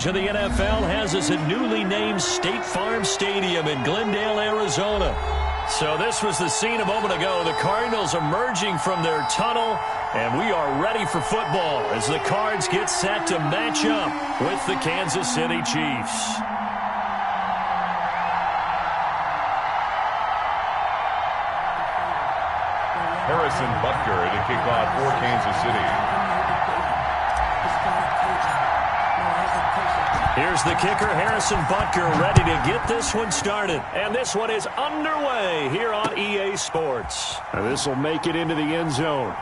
To the NFL has us at newly named State Farm Stadium in Glendale, Arizona. So this was the scene a moment ago. The Cardinals emerging from their tunnel, and we are ready for football as the Cards get set to match up with the Kansas City Chiefs. Harrison Butker to kick off for Kansas City. Here's the kicker, Harrison Butker, ready to get this one started. And this one is underway here on EA Sports. And this will make it into the end zone.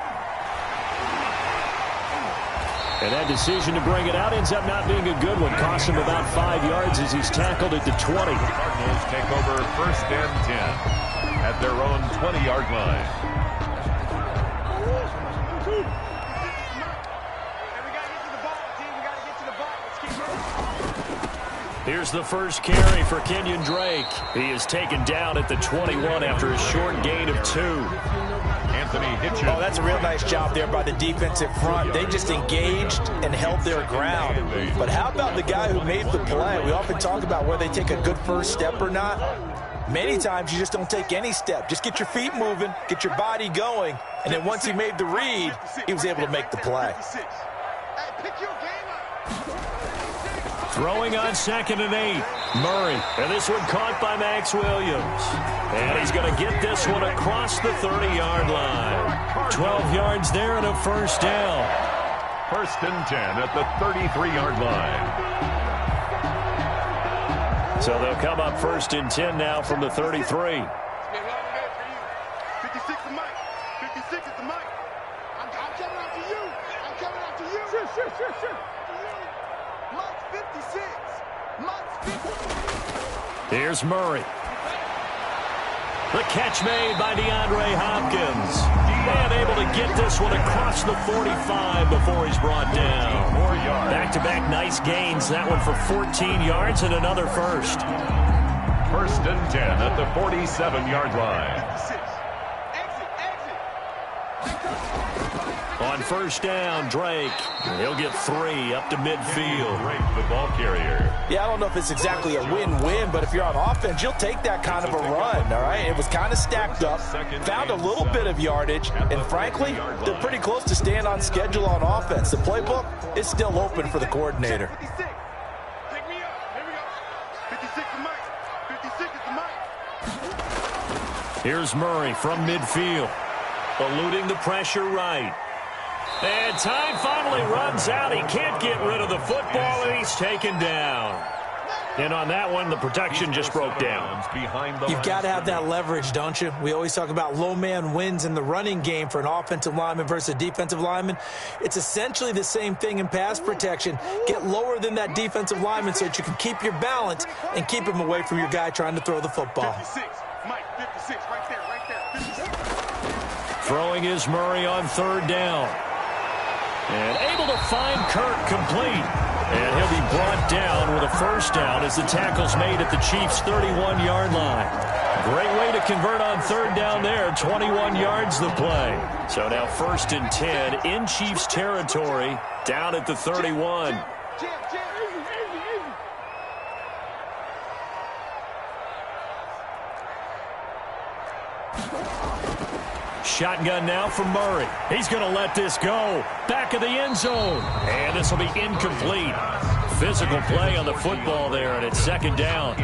And that decision to bring it out ends up not being a good one. Cost him about 5 yards as he's tackled at the 20. The Cardinals take over 1st and 10 at their own 20-yard line. Here's the first carry for Kenyon Drake. He is taken down at the 21 after a short gain of 2. Anthony Hitchens. Oh, that's a real nice job there by the defensive front. They just engaged and held their ground. But how about the guy who made the play? We often talk about whether they take a good first step or not. Many times you just don't take any step. Just get your feet moving, get your body going, and then once he made the read, he was able to make the play. Throwing on 2nd and 8. Murray. And this one caught by Max Williams. And he's going to get this one across the 30-yard line. 12 yards there and a first down. 1st and 10 at the 33-yard line. So they'll come up 1st and 10 now from the 33. 56 is Mike. 56 is the Mike. I'm coming after you. I'm coming after you. Sure. Mike's 56. Mike's 56. Here's Murray. The catch made by DeAndre Hopkins. And able to get this one across the 45 before he's brought down. Back-to-back nice gains. That one for 14 yards and another first. 1st and 10 at the 47-yard line. On first down, Drake. He'll get 3 up to midfield. Drake, the ball carrier. Yeah, I don't know if it's exactly a win-win, but if you're on offense, you'll take that kind of a run, all right? It was kind of stacked up, found a little bit of yardage, and frankly, they're pretty close to staying on schedule on offense. The playbook is still open for the coordinator. Here's Murray from midfield, eluding the pressure right. And time finally runs out. He can't get rid of the football, and he's taken down. And on that one, the protection just broke down. You've got to have that leverage, don't you? We always talk about low man wins in the running game for an offensive lineman versus a defensive lineman. It's essentially the same thing in pass protection. Get lower than that defensive lineman so that you can keep your balance and keep him away from your guy trying to throw the football. 56, Mike, 56, right there, 56. Throwing is Murray on 3rd down. And able to find Kirk complete. And he'll be brought down with a first down as the tackle's made at the Chiefs' 31-yard line. Great way to convert on 3rd down there. 21 yards the play. So now 1st and 10 in Chiefs territory, down at the 31. Shotgun now from Murray. He's going to let this go. Back of the end zone. And this will be incomplete. Physical play on the football there, and it's 2nd down.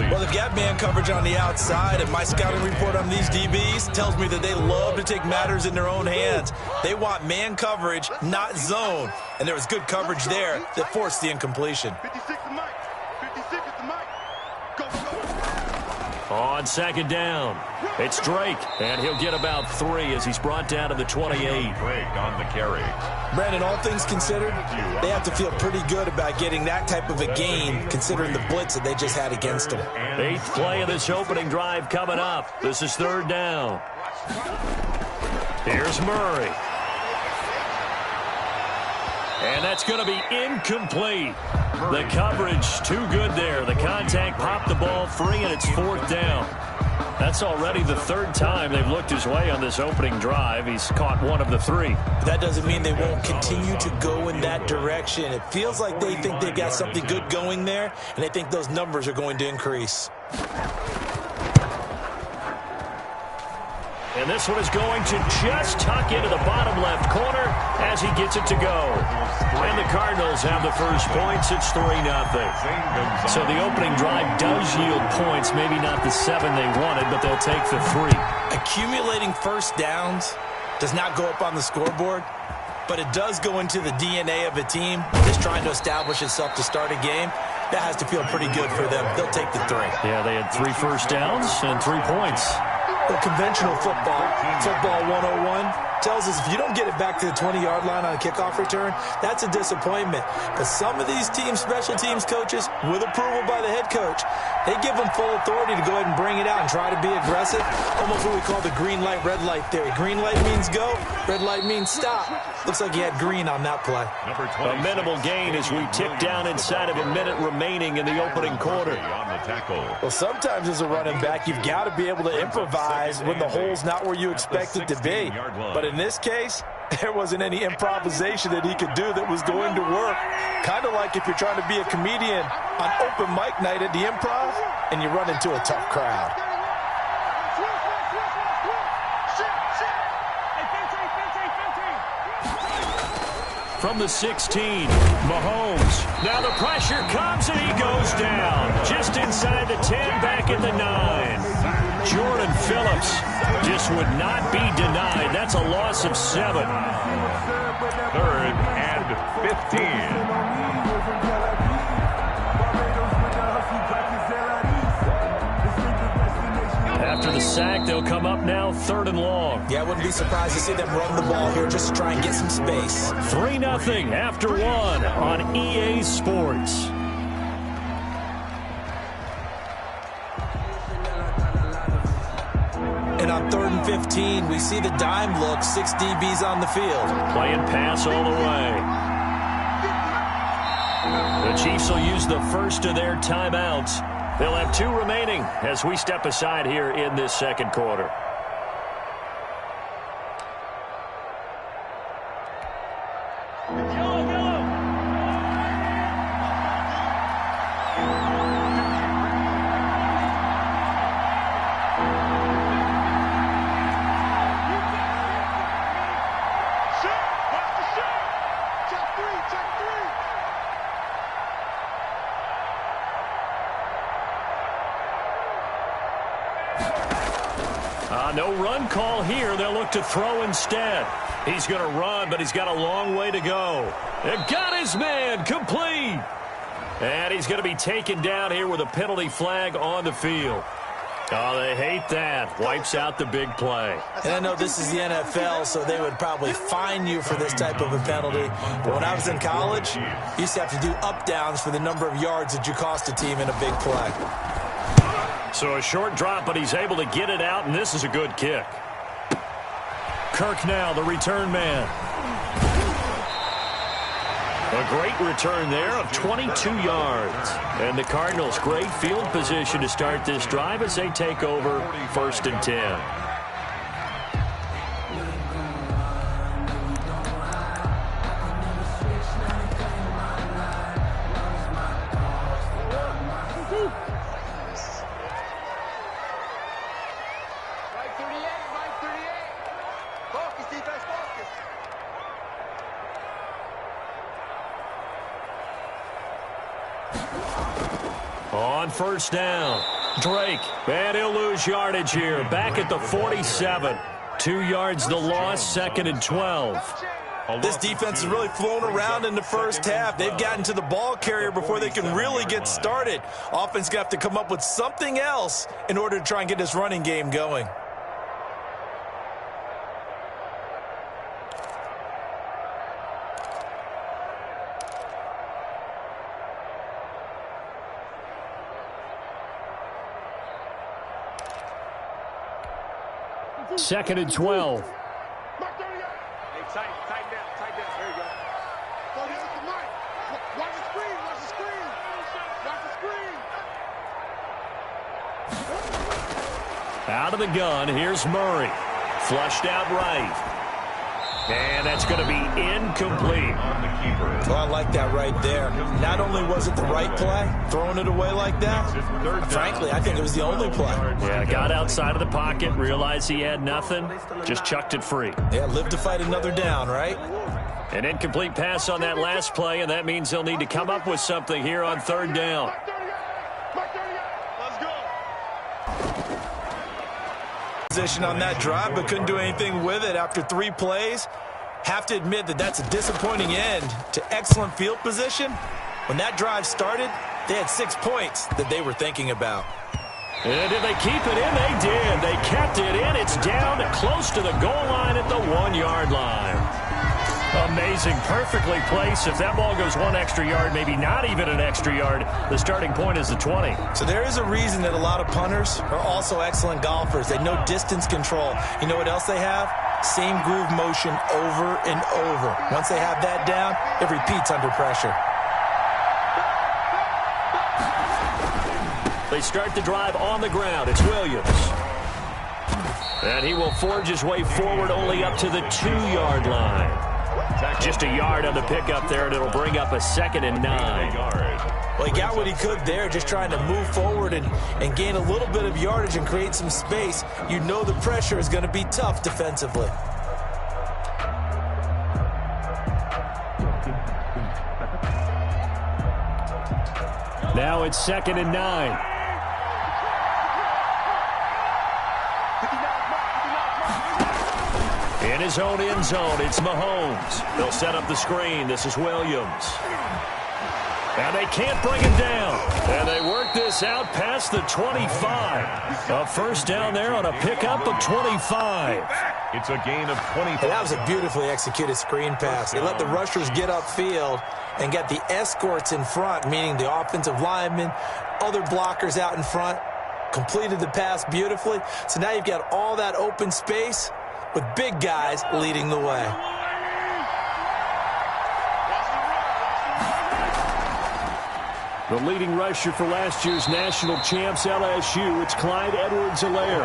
Well, they've got man coverage on the outside, and my scouting report on these DBs tells me that they love to take matters in their own hands. They want man coverage, not zone. And there was good coverage there that forced the incompletion. 56 is Mike. 56 is the Mike. Go. On 2nd down, it's Drake, and he'll get about 3 as he's brought down to the 28. Drake on the carry. Brandon, all things considered, they have to feel pretty good about getting that type of a gain, considering the blitz that they just had against them. 8th play of this opening drive coming up. This is 3rd down. Here's Murray. And that's going to be incomplete. The coverage too good there. The contact popped the ball free, and it's 4th down. That's already the third time they've looked his way on this opening drive. He's caught one of the three. That doesn't mean they won't continue to go in that direction. It feels like they think they've got something good going there, and they think those numbers are going to increase. And this one is going to just tuck into the bottom left corner as he gets it to go. And the Cardinals have the first points. It's 3-0. So the opening drive does yield points, maybe not the 7 they wanted, but they'll take the 3. Accumulating first downs does not go up on the scoreboard, but it does go into the DNA of a team that's trying to establish itself to start a game. That has to feel pretty good for them. They'll take the 3. Yeah, they had 3 first downs and 3 points. Well, conventional football 101, tells us if you don't get it back to the 20-yard line on a kickoff return, that's a disappointment. But some of these teams, special teams coaches, with approval by the head coach, they give them full authority to go ahead and bring it out and try to be aggressive. Almost what we call the green light, red light theory. Green light means go, red light means stop. Looks like he had green on that play. A minimal gain as we tick down inside of a minute remaining in the opening quarter. Well, sometimes as a running back, you've got to be able to improvise when the hole's not where you expect it to be. But in this case, there wasn't any improvisation that he could do that was going to work. Kind of like if you're trying to be a comedian on open mic night at the Improv and you run into a tough crowd. From the 16, Mahomes. Now the pressure comes and he goes down. Just inside the 10, back at the 9. Jordan Phillips just would not be denied. That's a loss of 7. 3rd and 15. After the sack, they'll come up now 3rd and long. Yeah, I wouldn't be surprised to see them run the ball here just to try and get some space. 3-0 after 1 on EA Sports. And on 3rd and 15, we see the dime look, 6 DBs on the field. Playing pass all the way. The Chiefs will use the first of their timeouts. They'll have 2 remaining as we step aside here in this second quarter. No run call here. They'll look to throw instead. He's going to run, but he's got a long way to go. And got his man complete. And he's going to be taken down here with a penalty flag on the field. Oh, they hate that. Wipes out the big play. And I know this is the NFL, so they would probably fine you for this type of a penalty. But when I was in college, you used to have to do up-downs for the number of yards that you cost a team in a big play. So a short drop, but he's able to get it out, and this is a good kick. Kirk now, the return man. A great return there of 22 yards. And the Cardinals, great field position to start this drive as they take over 1st and 10. On 1st down, Drake, and he'll lose yardage here. Back at the 47. 2 yards the loss, 2nd and 12. This defense has really flown around in the first half. They've gotten to the ball carrier before they can really get started. Offense got to come up with something else in order to try and get this running game going. Second and 12. Hey, tighten down. There you go. Go to the mic. Watch the screen. Watch the screen. Watch the screen. Out of the gun, here's Murray. Flushed out right. And that's going to be incomplete. On the keeper. Well, I like that right there. Not only was it the right play, throwing it away like that, frankly, I think it was the only play. Yeah, got outside of the pocket, realized he had nothing, just chucked it free. Yeah, live to fight another down, right? An incomplete pass on that last play, and that means they'll need to come up with something here on third down. Let's go. Position on that drive, but couldn't do anything with it after 3 plays. Have to admit that that's a disappointing end to excellent field position. When that drive started, they had 6 points that they were thinking about. And did they keep it in? They did. They kept it in. It's down close to the goal line at the 1-yard line. Amazing. Perfectly placed. If that ball goes 1 extra yard, maybe not even an extra yard, the starting point is the 20. So there is a reason that a lot of punters are also excellent golfers. They know distance control. You know what else they have? Same groove motion over and over. Once they have that down, it repeats under pressure. They start the drive on the ground. It's Williams. And he will forge his way forward only up to the 2-yard line. Just a yard on the pickup there, and it'll bring up a 2nd and 9. Well, he got what he could there, just trying to move forward and gain a little bit of yardage and create some space. You know the pressure is going to be tough defensively. Now it's 2nd and 9. In his own end zone, it's Mahomes. They'll set up the screen. This is Williams. And they can't bring him down. And they work this out past the 25. A first down there on a pickup of 25. It's a gain of 25. Hey, that was a beautifully executed screen pass. They let the rushers get upfield and get the escorts in front, meaning the offensive linemen, other blockers out in front, completed the pass beautifully. So now you've got all that open space with big guys leading the way. The leading rusher for last year's national champs, LSU, it's Clyde Edwards-Helaire.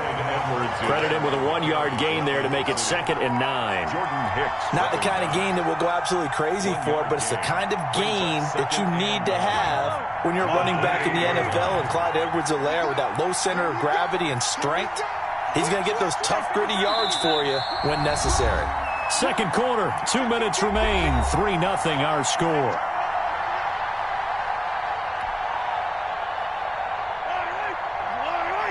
Credit him with a 1-yard gain there to make it 2nd and 9. Jordan Hicks. Not the kind of gain that we'll go absolutely crazy for, but it's the kind of gain that you need to have when you're running back in the NFL. And Clyde Edwards-Helaire, with that low center of gravity and strength, he's going to get those tough, gritty yards for you when necessary. Second quarter, 2 minutes remain. 3-0 our score.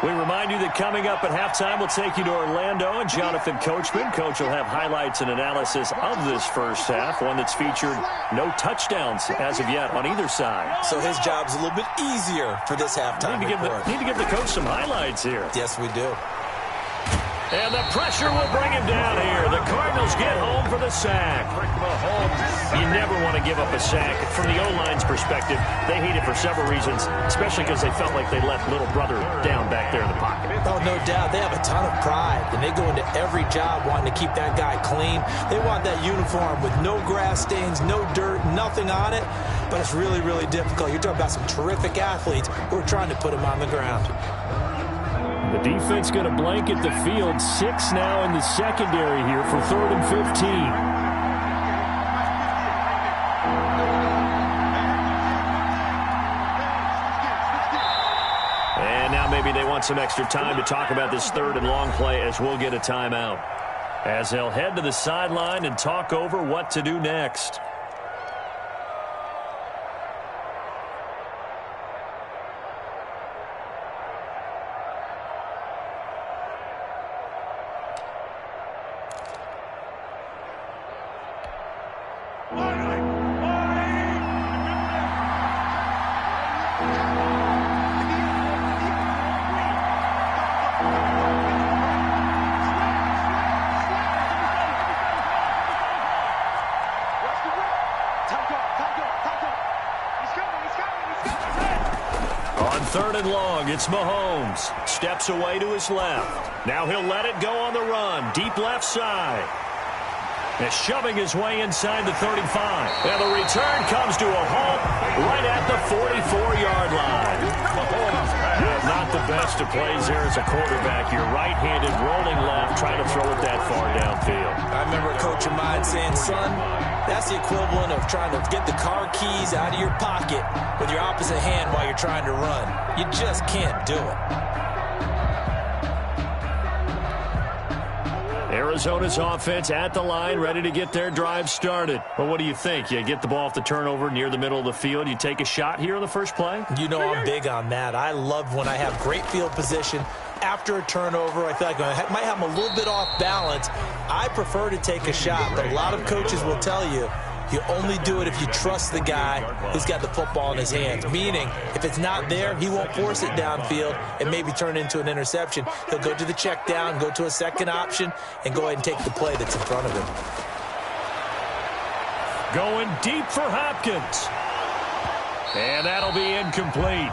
We remind you that coming up at halftime, we'll take you to Orlando and Jonathan Coachman. Coach will have highlights and analysis of this first half, one that's featured no touchdowns as of yet on either side. So his job's a little bit easier for this halftime report. Need to give the coach some highlights here. Yes, we do. And the pressure will bring him down here. The Cardinals get home for the sack. You never want to give up a sack. From the O-line's perspective, they hate it for several reasons, especially because they felt like they let little brother down back there in the pocket. Oh, no doubt. They have a ton of pride, and they go into every job wanting to keep that guy clean. They want that uniform with no grass stains, no dirt, nothing on it, but it's really, really difficult. You're talking about some terrific athletes who are trying to put him on the ground. The defense going to blanket the field. 6 now in the secondary here for 3rd and 15. And now maybe they want some extra time to talk about this 3rd and long play as we'll get a timeout. As they'll head to the sideline and talk over what to do next. On 3rd and long, it's Mahomes. Steps away to his left. Now he'll let it go on the run. Deep left side. And shoving his way inside the 35. And the return comes to a halt right at the 44-yard line. Not the best. best of plays there as a quarterback. You're right-handed, rolling left, trying to throw it that far downfield. I remember a coach of mine saying, son, that's the equivalent of trying to get the car keys out of your pocket with your opposite hand while you're trying to run. You just can't do it. Arizona's offense at the line, ready to get their drive started. Well, what do you think? You get the ball off the turnover near the middle of the field. You take a shot here on the first play? You know I'm big on that. I love when I have great field position. After a turnover, I feel like I might have them a little bit off balance. I prefer to take a shot, but a lot of coaches will tell you, you only do it if you trust the guy who's got the football in his hands. Meaning, if it's not there, he won't force it downfield and maybe turn it into an interception. He'll go to the check down, go to a second option, and go ahead and take the play that's in front of him. Going deep for Hopkins. And that'll be incomplete.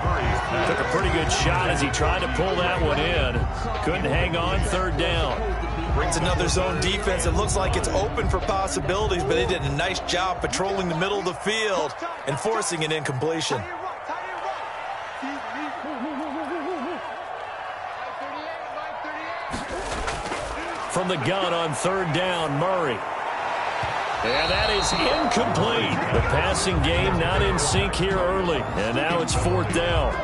Took a pretty good shot as he tried to pull that one in. Couldn't hang on, third down. Brings another zone defense. It looks like it's open for possibilities, but they did a nice job patrolling the middle of the field and forcing an incompletion. From the gun on third down, Murray. And that is incomplete. The passing game not in sync here early. And now it's fourth down.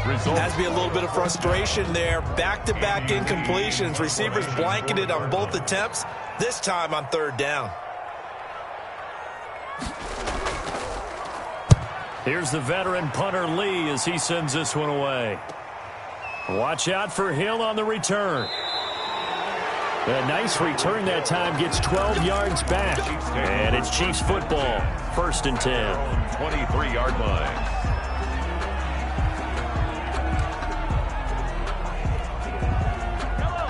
Has to be a little bit of frustration there. Back-to-back incompletions. Receivers blanketed on both attempts, this time on third down. Here's the veteran punter Lee as he sends this one away. Watch out for Hill on the return. A nice return that time, gets 12 yards back. And it's Chiefs football, 1st and 10. 23-yard line.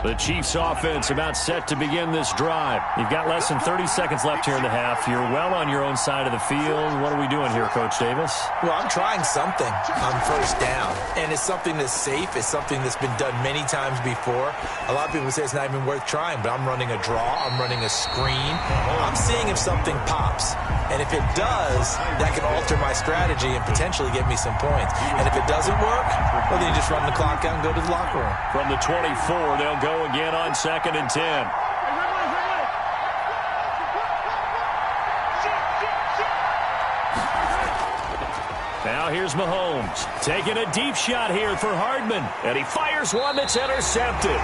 The Chiefs offense about set to begin this drive. You've got less than 30 seconds left here in the half. You're well on your own side of the field. What are we doing here, Coach Davis? Well, I'm trying something on first down, and it's something that's safe. It's something that's been done many times before. A lot of people say it's not even worth trying, but I'm running a draw. I'm running a screen. I'm seeing if something pops, and if it does, that can alter my strategy and potentially get me some points. And if it doesn't work, well, then you just run the clock out and go to the locker room. From the 24, they'll go again on 2nd and 10. Now here's Mahomes taking a deep shot here for Hardman, and he fires one that's intercepted.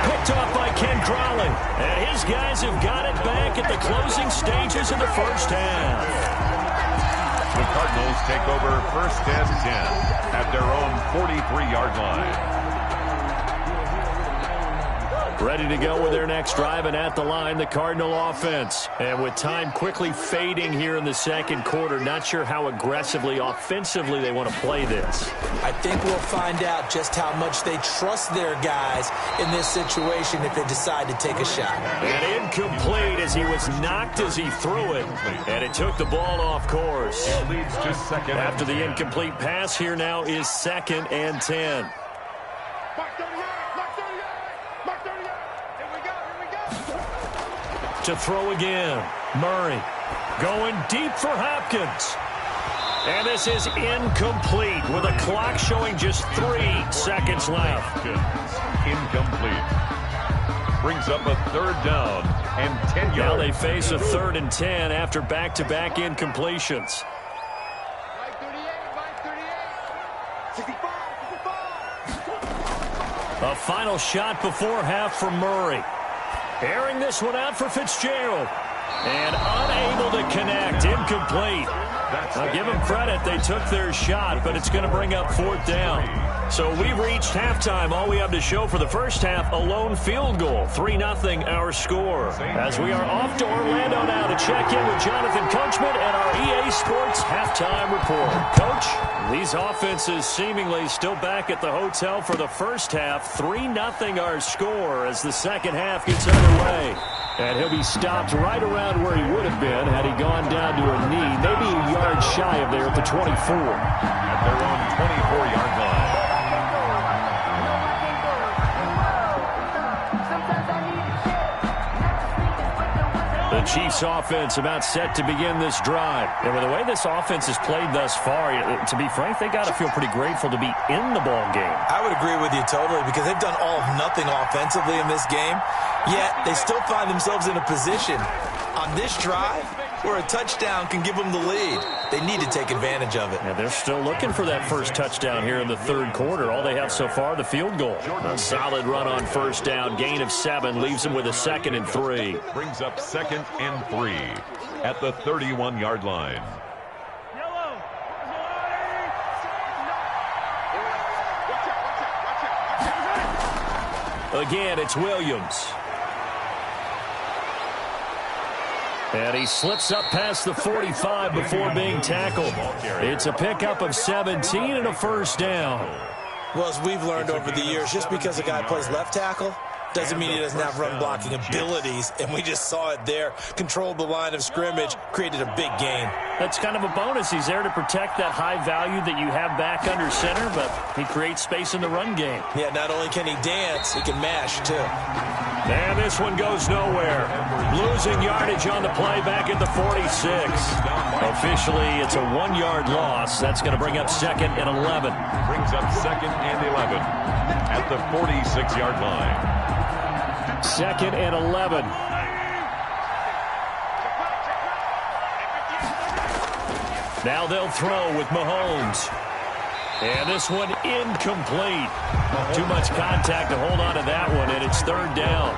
Picked off by Ken Crawley, and his guys have got it back at the closing stages of the first half. The Cardinals take over 1st and 10 at their own 43-yard line. Ready to go with their next drive, and at the line, the Cardinal offense. And with time quickly fading here in the second quarter, not sure how aggressively, offensively they want to play this. I think we'll find out just how much they trust their guys in this situation if they decide to take a shot. And incomplete as he was knocked as he threw it, and it took the ball off course. It leads to 2nd. After the incomplete pass, here now is 2nd and 10. To throw again, Murray going deep for Hopkins. And this is incomplete with a clock showing just 3 seconds left. Incomplete. Brings up a 3rd down and 10 yards. Now they face a 3rd and 10 after back-to-back incompletions. A final shot before half from Murray. Airing this one out for Fitzgerald. And unable to connect. Incomplete. I'll give them credit. They took their shot, but it's going to bring up 4th down. So we've reached halftime. All we have to show for the first half, a lone field goal. 3-0 our score. As we are off to Orlando now to check in with Jonathan Coachman and our EA Sports halftime report. Coach, these offenses seemingly still back at the hotel for the first half. 3-0 our score as the second half gets underway. And he'll be stopped right around where he would have been had he gone down to a knee, maybe a yard shy of there at the 24. At their own 24-yard line. The Chiefs offense about set to begin this drive. And with the way this offense has played thus far, to be frank, they got to feel pretty grateful to be in the ball game. I would agree with you totally because they've done all of nothing offensively in this game, yet they still find themselves in a position on this drive where a touchdown can give them the lead. They need to take advantage of it. Yeah, they're still looking for that first touchdown here in the third quarter. All they have so far, the field goal. A solid run on first down. Gain of 7 leaves them with a 2nd and 3. Brings up 2nd and 3 at the 31-yard line. Again, it's Williams. And he slips up past the 45 before being tackled. It's a pickup of 17 and a first down. Well, as we've learned over the years, just because a guy plays left tackle doesn't mean he doesn't have run-blocking abilities, and we just saw it there. Controlled the line of scrimmage, created a big gain. That's kind of a bonus. He's there to protect that high value that you have back under center, but he creates space in the run game. Yeah, not only can he dance, he can mash, too. And this one goes nowhere. Losing yardage on the play back at the 46. Officially, it's a 1-yard loss. That's going to bring up 2nd and 11. Brings up 2nd and 11 at the 46-yard line. 2nd and 11. Now they'll throw with Mahomes. And this one incomplete. Too much contact to hold on to that one, and it's 3rd down.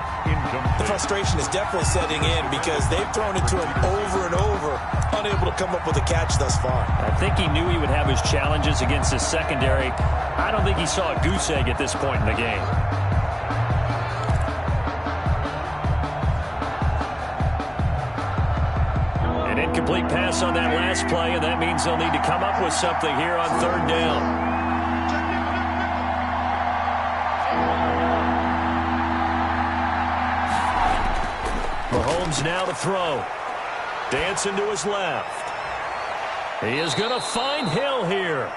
The frustration is definitely setting in because they've thrown it to him over and over, unable to come up with a catch thus far. I think he knew he would have his challenges against his secondary. I don't think he saw a goose egg at this point in the game. An incomplete pass on that last play, and that means they'll need to come up with something here on 3rd down. Mahomes now to throw. Dancing to his left. He is going to find Hill here.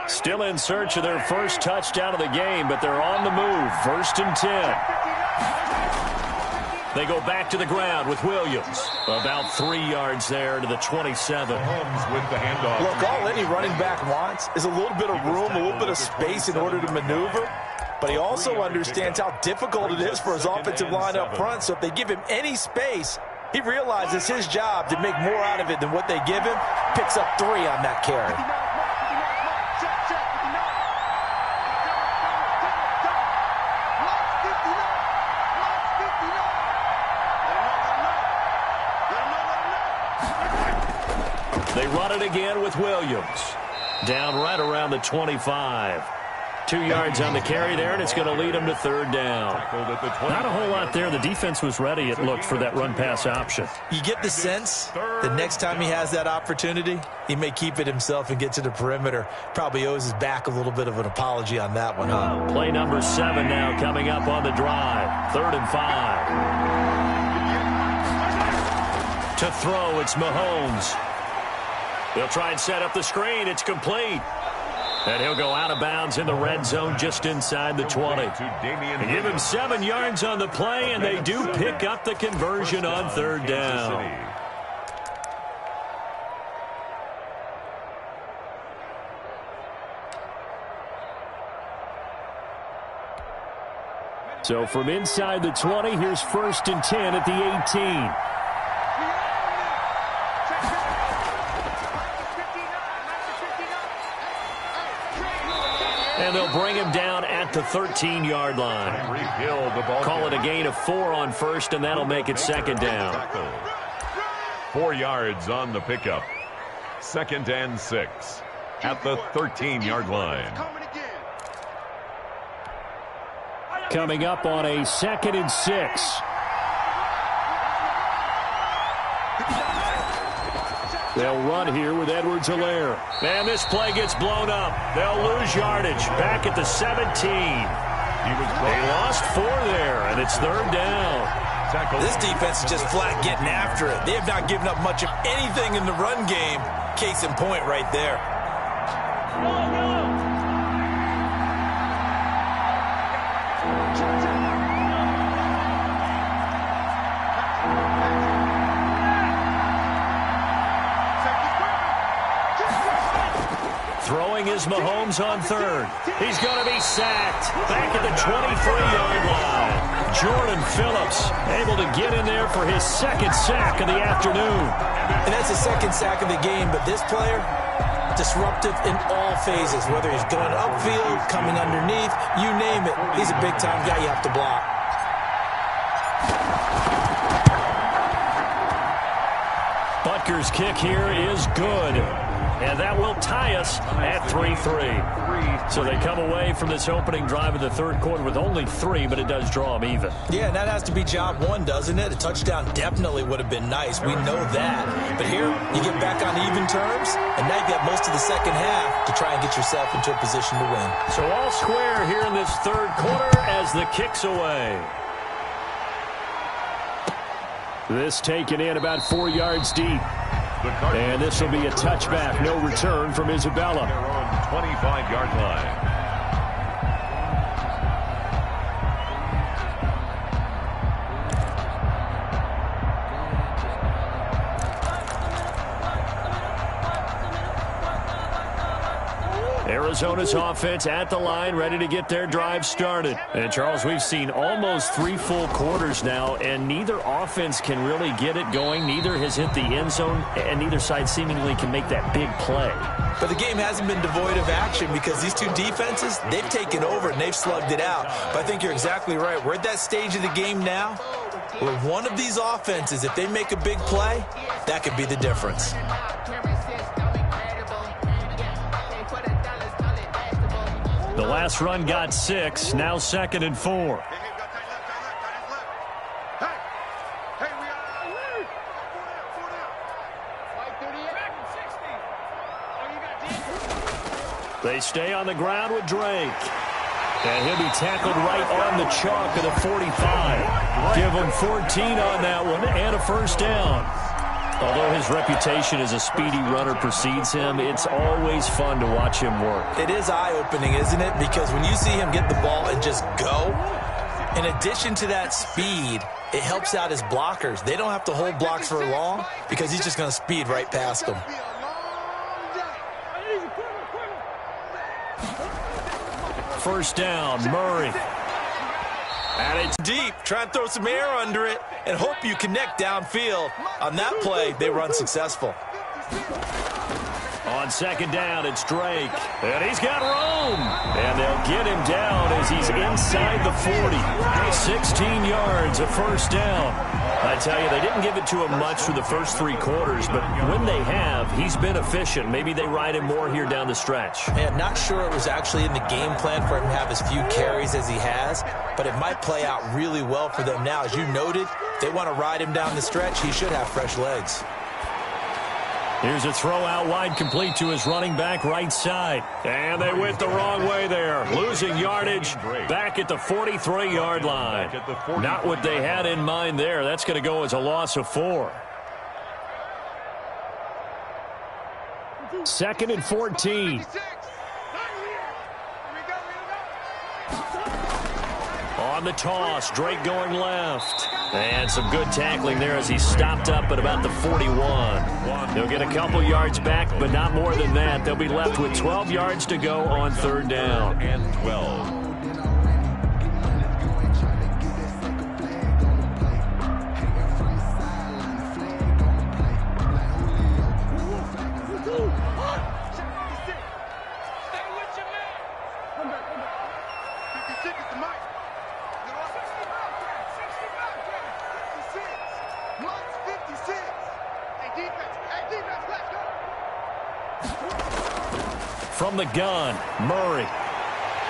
Still in search of their first touchdown of the game, but they're on the move. 1st and 10. They go back to the ground with Williams. About 3 yards there to the 27. Mahomes with the handoff. Look, all any running back wants is a little bit of room, a little bit of space in order to maneuver. But he also understands how difficult it is for his offensive line up front. So if they give him any space, he realizes his job to make more out of it than what they give him. Picks up 3 on that carry. They run it again with Williams. Down right around the 25. 2 yards on the carry there, and it's going to lead them to 3rd down. Not a whole lot there. The defense was ready, it looked, for that run-pass option. You get the sense that next time he has that opportunity, he may keep it himself and get to the perimeter. Probably owes his back a little bit of an apology on that one, huh? Play number 7 now coming up on the drive. 3rd and 5. To throw, it's Mahomes. They'll try and set up the screen. It's complete. And he'll go out of bounds in the red zone just inside the 20. They give him 7 yards on the play, and they do pick up the conversion on 3rd down. So from inside the 20, here's 1st and 10 at the 18. And they'll bring him down at the 13-yard line. Call it a gain of 4 on 1st, and that'll make it 2nd down. 4 yards on the pickup. 2nd and 6 at the 13-yard line. Coming up on a 2nd and 6. They'll run here with Edwards-Helaire. And this play gets blown up. They'll lose yardage. Back at the 17. They lost 4 there, and it's 3rd down. This defense is just flat getting after it. They have not given up much of anything in the run game. Case in point right there. Throwing is Mahomes on third. He's going to be sacked. Back at the 23-yard line. Jordan Phillips able to get in there for his second sack of the afternoon. And that's the second sack of the game, but this player, disruptive in all phases, whether he's going upfield, coming underneath, you name it. He's a big-time guy you have to block. Butker's kick here is good. And that will tie us at 3-3. So they come away from this opening drive of the third quarter with only 3, but it does draw them even. Yeah, and that has to be job one, doesn't it? A touchdown definitely would have been nice. We know that. But here, you get back on even terms, and now you got most of the second half to try and get yourself into a position to win. So all square here in this third quarter as the kick's away. This taken in about 4 yards deep. And this will be a touchback. No return from Isabella. Their own 25-yard line. Arizona's offense at the line, ready to get their drive started. And, Charles, we've seen almost 3 full quarters now, and neither offense can really get it going. Neither has hit the end zone, and neither side seemingly can make that big play. But the game hasn't been devoid of action because these two defenses, they've taken over and they've slugged it out. But I think you're exactly right. We're at that stage of the game now where one of these offenses, if they make a big play, that could be the difference. The last run got 6, now 2nd and 4. They stay on the ground with Drake. And he'll be tackled right on the chalk of the 45. Give him 14 on that one and a first down. Although his reputation as a speedy runner precedes him, it's always fun to watch him work. It is eye-opening, isn't it? Because when you see him get the ball and just go, in addition to that speed, it helps out his blockers. They don't have to hold blocks for long because he's just going to speed right past them. First down, Murray. And it's deep. Try and throw some air under it and hope you connect downfield. On that play, they run successful. On second down, it's Drake. And he's got room. And they'll get him down as he's inside the 40. 16 yards, a first down. I tell you, they didn't give it to him much for the first 3 quarters, but when they have, he's been efficient. Maybe they ride him more here down the stretch. Man, not sure it was actually in the game plan for him to have as few carries as he has, but it might play out really well for them now. As you noted, if they want to ride him down the stretch, he should have fresh legs. Here's a throw out wide, complete to his running back right side. And they went the wrong way there. Losing yardage back at the 43-yard line. Not what they had in mind there. That's going to go as a loss of 4. 2nd and 14. On the toss, Drake going left. And some good tackling there as he stopped up at about the 41. They'll get a couple yards back, but not more than that. They'll be left with 12 yards to go on third down. And 12. From the gun, Murray.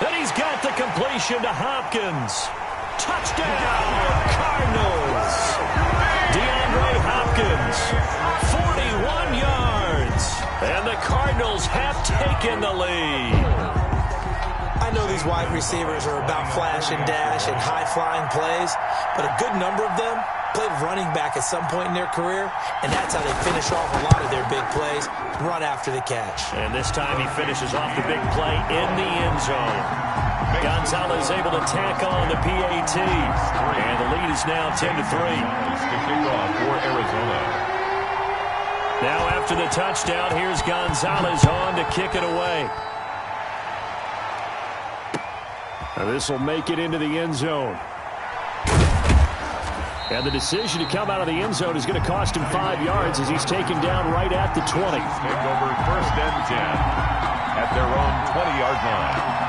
And he's got the completion to Hopkins. Touchdown, Cardinals. DeAndre Hopkins, 41 yards. And the Cardinals have taken the lead. I know these wide receivers are about flash and dash and high-flying plays, but a good number of them played running back at some point in their career, and that's how they finish off a lot of their big plays, run after the catch. And this time he finishes off the big play in the end zone. Gonzalez able to tack on the PAT, and the lead is now 10-3. To kick off for Arizona. Now after the touchdown, here's Gonzalez on to kick it away. This will make it into the end zone. And the decision to come out of the end zone is going to cost him 5 yards as he's taken down right at the 20. Take over 1st and 10 at their own 20-yard line.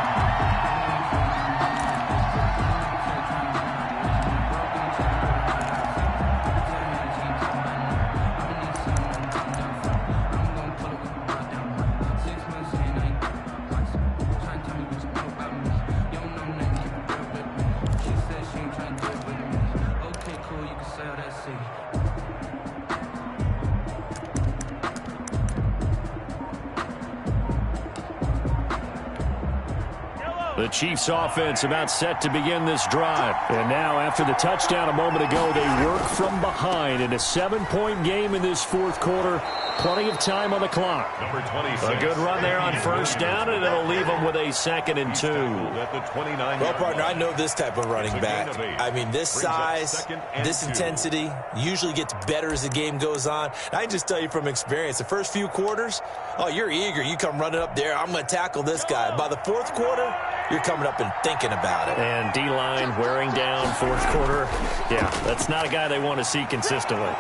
The Chiefs offense about set to begin this drive. And now after the touchdown a moment ago, they work from behind in a 7-point game in this fourth quarter. Plenty of time on the clock. Number 26. A good run there on 1st down, and it'll leave them with a 2nd and 2. At the 29. Well, partner, I know this type of running back. I mean, this size, this intensity usually gets better as the game goes on. And I can just tell you from experience, the first few quarters, oh, you're eager. You come running up there, I'm going to tackle this guy. By the 4th quarter, you're coming up and thinking about it. And D-line wearing down 4th quarter. Yeah, that's not a guy they want to see consistently.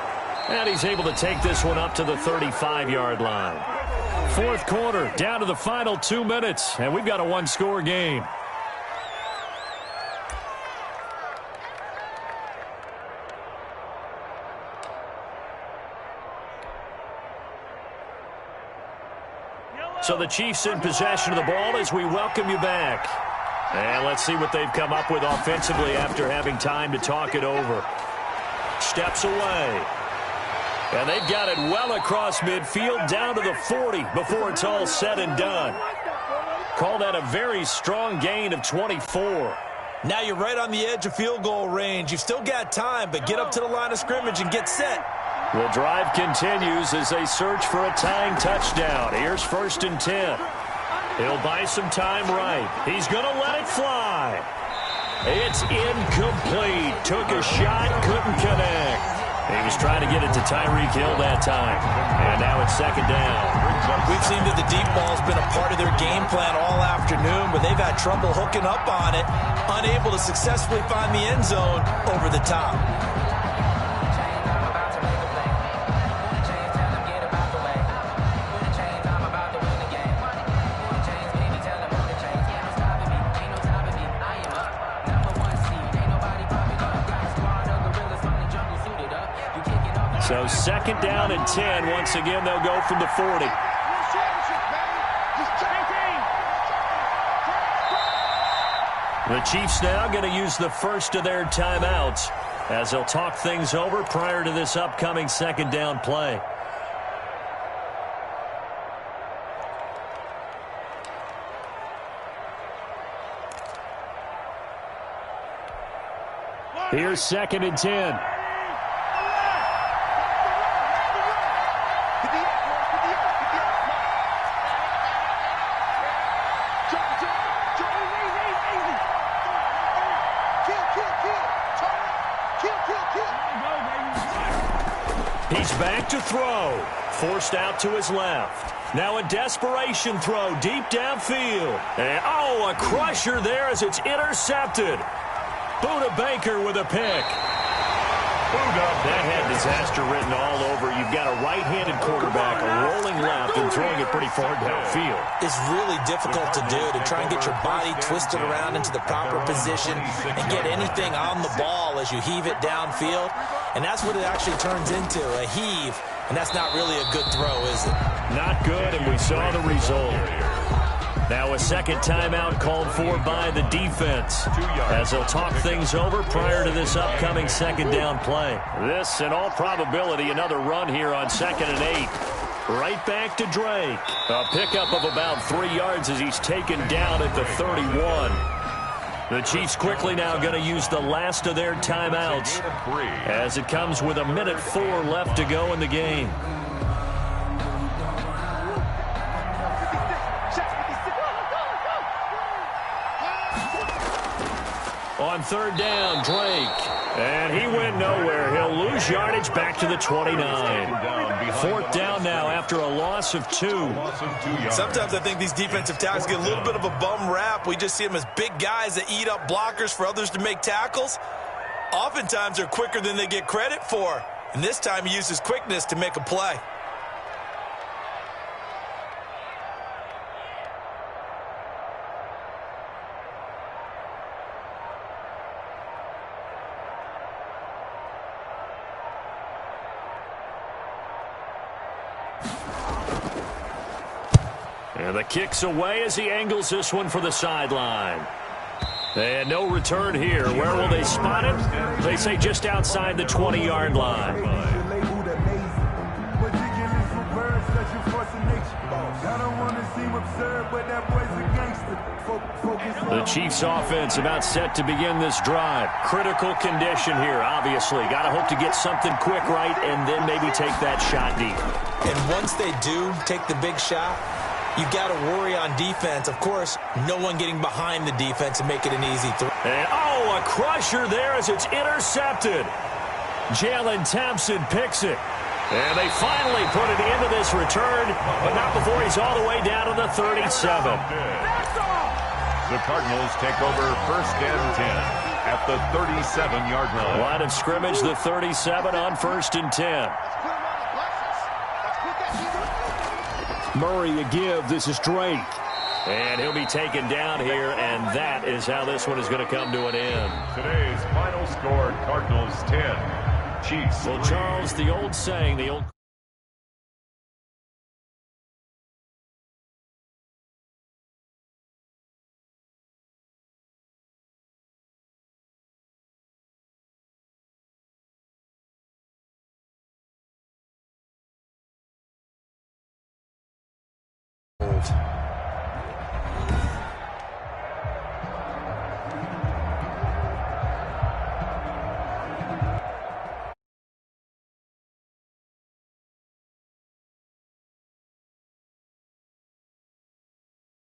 And he's able to take this one up to the 35-yard line. 4th quarter, down to the final 2 minutes, and we've got a 1-score game. So the Chiefs in possession of the ball as we welcome you back. And let's see what they've come up with offensively after having time to talk it over. Steps away. And they've got it well across midfield down to the 40 before it's all said and done. Call that a very strong gain of 24. Now you're right on the edge of field goal range. You've still got time, but get up to the line of scrimmage and get set. The drive continues as they search for a tying touchdown. Here's 1st and 10. He'll buy some time right. He's going to let it fly. It's incomplete. Took a shot, couldn't connect. He was trying to get it to Tyreek Hill that time. And now it's 2nd down. We've seen that the deep ball's been a part of their game plan all afternoon, but they've had trouble hooking up on it, unable to successfully find the end zone over the top. So 2nd down and 10. Once again, they'll go from the 40. The Chiefs now going to use the first of their timeouts as they'll talk things over prior to this upcoming 2nd down play. Here's 2nd and 10. He's back to throw. Forced out to his left. Now a desperation throw deep downfield. And, oh, a crusher there as it's intercepted. Buda Baker with a pick. That had disaster written all over. You've got a right-handed quarterback rolling left and throwing it pretty far downfield. It's really difficult to do, to try and get your body twisted around into the proper position and get anything on the ball as you heave it downfield. And that's what it actually turns into, a heave. And that's not really a good throw, is it? Not good, and we saw the result. Now a 2nd timeout called for by the defense as they'll talk things over prior to this upcoming 2nd down play. This, in all probability, another run here on 2nd and 8. Right back to Drake. A pickup of about 3 yards as he's taken down at the 31. The Chiefs quickly now going to use the last of their timeouts as it comes with 1:04 left to go in the game. On third down, Drake. And he went nowhere. He'll lose yardage back to the 29. Fourth down now after a loss of 2. Sometimes I think these defensive tackles get a little bit of a bum rap. We just see them as big guys that eat up blockers for others to make tackles. Oftentimes they're quicker than they get credit for. And this time he uses quickness to make a play. And the kick's away as he angles this one for the sideline. And no return here. Where will they spot it? They say just outside the 20-yard line. The Chiefs offense about set to begin this drive. Critical condition here, obviously. Got to hope to get something quick right and then maybe take that shot deep. And once they do take the big shot, you've got to worry on defense. Of course, no one getting behind the defense and make it an easy throw. And, a crusher there as it's intercepted. Jalen Thompson picks it. And they finally put it into this return, but not before he's all the way down to the 37. The Cardinals take over first and 10 at the 37-yard line. Line of scrimmage, the 37 on first and 10. Murray a give. This is Drake. And he'll be taken down here, and that is how this one is going to come to an end. Today's final score, Cardinals 10, Chiefs 3. Well, Charles, the old saying, the old...